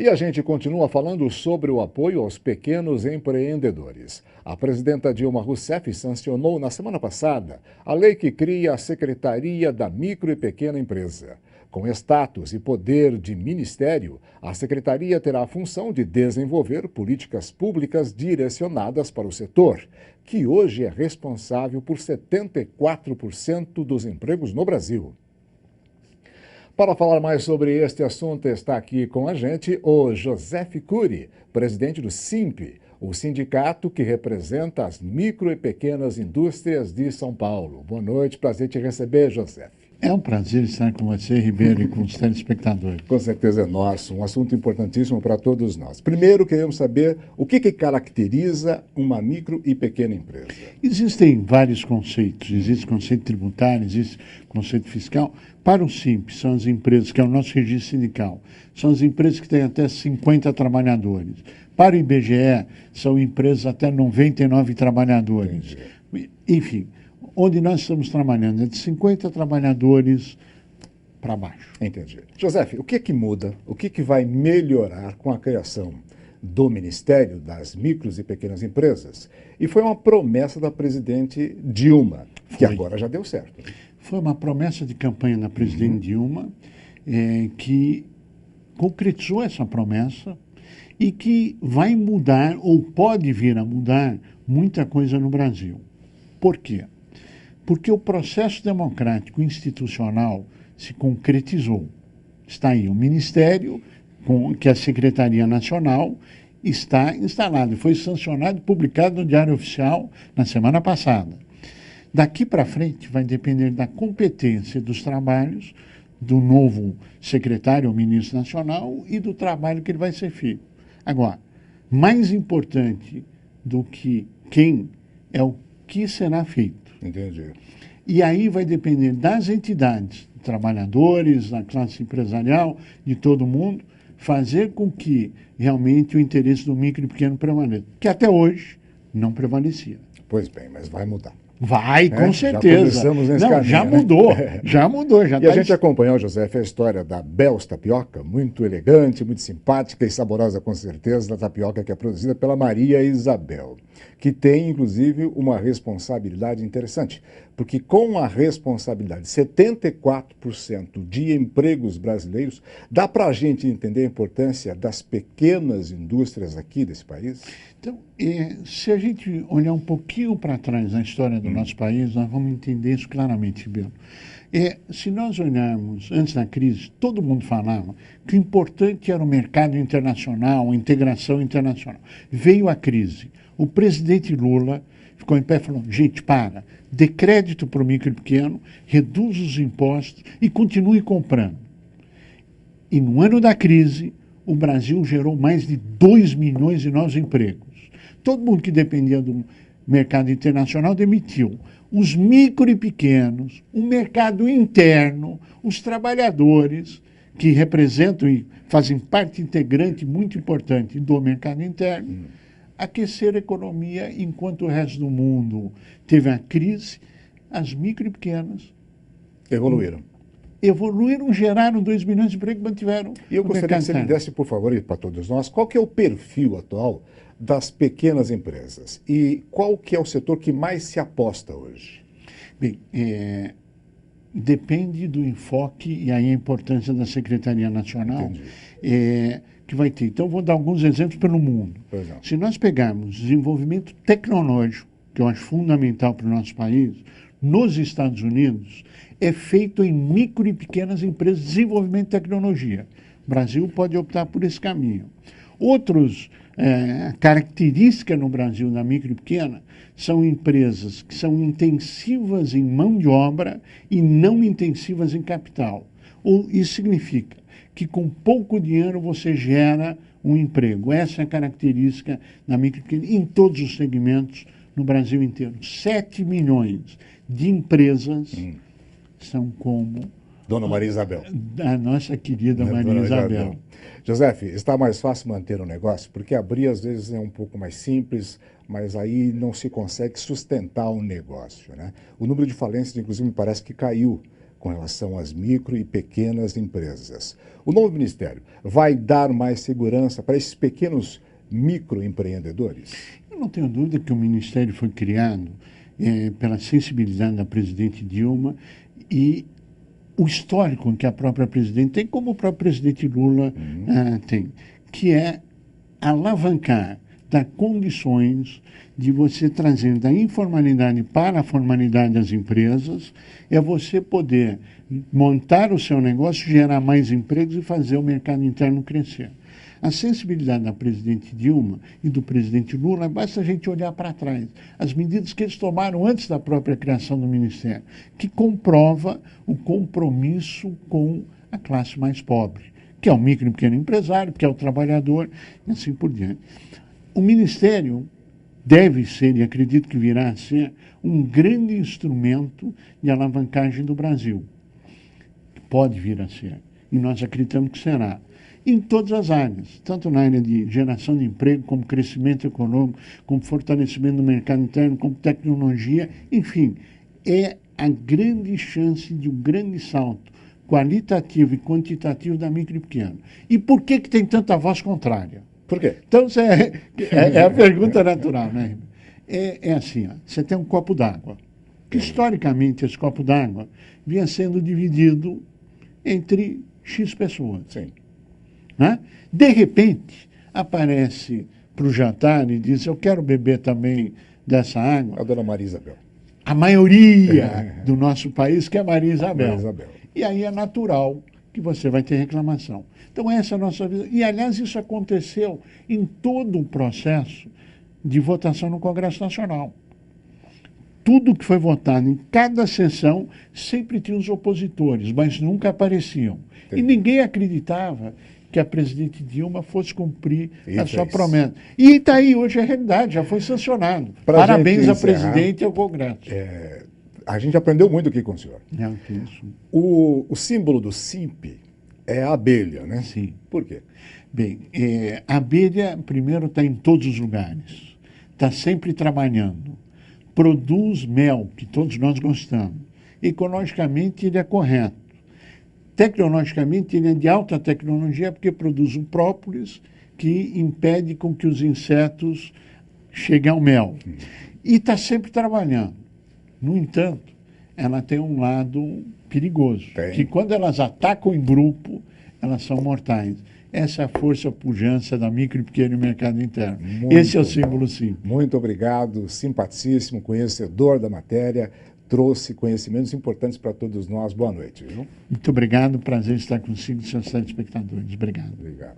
E a gente continua falando sobre o apoio aos pequenos empreendedores. A presidenta Dilma Rousseff sancionou na semana passada a lei que cria a Secretaria da Micro e Pequena Empresa. Com status e poder de ministério, a secretaria terá a função de desenvolver políticas públicas direcionadas para o setor, que hoje é responsável por 74% dos empregos no Brasil. Para falar mais sobre este assunto, está aqui com a gente o Josef Cury, presidente do SIMP, o sindicato que representa as micro e pequenas indústrias de São Paulo. Boa noite, prazer te receber, Josef. É um prazer estar com você, Ribeiro, e com os telespectadores. Com certeza é nosso, um assunto importantíssimo para todos nós. Primeiro, queremos saber o que caracteriza uma micro e pequena empresa. Existem vários conceitos. Existe conceito tributário, existe conceito fiscal. Para o SIMP, são as empresas, que é o nosso registro sindical, são as empresas que têm até 50 trabalhadores. Para o IBGE, são empresas até 99 trabalhadores. Entendi. Enfim, onde nós estamos trabalhando é de 50 trabalhadores para baixo. Entendi. Josef, o que muda, o que vai melhorar com a criação do Ministério das Micros e Pequenas Empresas? E foi uma promessa da presidente Dilma, que agora já deu certo. Foi uma promessa de campanha da presidente Dilma, que concretizou essa promessa e que vai mudar, ou pode vir a mudar, muita coisa no Brasil. Por quê? Porque o processo democrático institucional se concretizou. Está aí o Ministério, que é a Secretaria Nacional, está instalado. Foi sancionado e publicado no Diário Oficial na semana passada. Daqui para frente vai depender da competência dos trabalhos do novo secretário ou ministro nacional e do trabalho que ele vai ser feito. Agora, mais importante do que quem é o que será feito. Entendi. E aí vai depender das entidades, trabalhadores, da classe empresarial, de todo mundo, fazer com que realmente o interesse do micro e pequeno prevaleça, que até hoje não prevalecia. Pois bem, mas vai mudar. Vai, com certeza. Já começamos nesse caminho, já mudou, já mudou. E a gente acompanhou, Josef, a história da Bells Tapioca, muito elegante, muito simpática e saborosa, com certeza, da tapioca que é produzida pela Maria Isabel, que tem, inclusive, uma responsabilidade interessante, porque com a responsabilidade de 74% de empregos brasileiros, dá para a gente entender a importância das pequenas indústrias aqui desse país? Então, se a gente olhar um pouquinho para trás na história do nosso país, nós vamos entender isso claramente, Ribeiro. Se nós olharmos, antes da crise, todo mundo falava que o importante era o mercado internacional, a integração internacional. Veio a crise. O presidente Lula ficou em pé e falou, gente, dê crédito para o micro e pequeno, reduz os impostos e continue comprando. E no ano da crise, o Brasil gerou mais de 2 milhões de novos empregos. Todo mundo que dependia do mercado internacional demitiu. Os micro e pequenos, o mercado interno, os trabalhadores que representam e fazem parte integrante muito importante do mercado interno, aqueceram a economia enquanto o resto do mundo teve a crise, as micro e pequenas evoluíram, geraram 2 milhões de empregos e mantiveram. E eu gostaria que você me desse, por favor, para todos nós, qual que é o perfil atual das pequenas empresas e qual que é o setor que mais se aposta hoje? Bem, depende do enfoque e aí a importância da Secretaria Nacional que vai ter. Então, vou dar alguns exemplos pelo mundo. Se nós pegarmos desenvolvimento tecnológico, que eu acho fundamental para o nosso país, nos Estados Unidos, é feito em micro e pequenas empresas de desenvolvimento de tecnologia. O Brasil pode optar por esse caminho. Outros características no Brasil da micro e pequena são empresas que são intensivas em mão de obra e não intensivas em capital. Isso significa que com pouco dinheiro você gera um emprego. Essa é a característica da micro e pequena em todos os segmentos no Brasil inteiro. 7 milhões de empresas são como Dona Maria Isabel. A nossa querida Maria Isabel. Josef, está mais fácil manter o negócio? Porque abrir às vezes é um pouco mais simples, mas aí não se consegue sustentar o negócio, né? O número de falências, inclusive, me parece que caiu com relação às micro e pequenas empresas. O novo ministério vai dar mais segurança para esses pequenos microempreendedores? Eu não tenho dúvida que o ministério foi criado pela sensibilidade da presidente Dilma e o histórico que a própria presidente tem, como o próprio presidente Lula tem, que é alavancar, dar condições de você trazer da informalidade para a formalidade das empresas, é você poder montar o seu negócio, gerar mais empregos e fazer o mercado interno crescer. A sensibilidade da presidente Dilma e do presidente Lula, basta a gente olhar para trás. As medidas que eles tomaram antes da própria criação do Ministério, que comprova o compromisso com a classe mais pobre, que é o micro e pequeno empresário, que é o trabalhador, e assim por diante. O Ministério deve ser, e acredito que virá a ser, um grande instrumento de alavancagem do Brasil. Pode vir a ser. E nós acreditamos que será. Em todas as áreas, tanto na área de geração de emprego, como crescimento econômico, como fortalecimento do mercado interno, como tecnologia, enfim, é a grande chance de um grande salto qualitativo e quantitativo da micro e pequeno. E por que tem tanta voz contrária? Por quê? Então, é a pergunta natural, né? É assim, ó, você tem um copo d'água. Historicamente, esse copo d'água vinha sendo dividido entre X pessoas. Sim. Né? De repente, aparece para o jantar e diz, eu quero beber também dessa água. A dona Maria Isabel. A maioria do nosso país quer Maria Isabel. Maria Isabel. E aí é natural que você vai ter reclamação. Então, essa é a nossa visão. E, aliás, isso aconteceu em todo o processo de votação no Congresso Nacional. Tudo que foi votado em cada sessão sempre tinha os opositores, mas nunca apareciam. E ninguém acreditava que a presidente Dilma fosse cumprir a sua promessa. E está aí, hoje é realidade, já foi sancionado. Parabéns à presidente e ao Congresso. A gente aprendeu muito aqui com o senhor. Isso. O símbolo do SIMP é a abelha, né? Sim. Por quê? Bem, a abelha, primeiro, está em todos os lugares. Está sempre trabalhando. Produz mel, que todos nós gostamos. Ecologicamente, ele é correto. Tecnologicamente, ele é de alta tecnologia, porque produz um própolis que impede com que os insetos cheguem ao mel. E está sempre trabalhando. No entanto, ela tem um lado perigoso, que quando elas atacam em grupo, elas são mortais. Essa é a força pujança da micro e pequeno mercado interno. Esse é o símbolo SIMP. Muito obrigado, simpaticíssimo, conhecedor da matéria, trouxe conhecimentos importantes para todos nós. Boa noite. Viu? Muito obrigado, prazer estar consigo, seus telespectadores. Obrigado. Obrigado.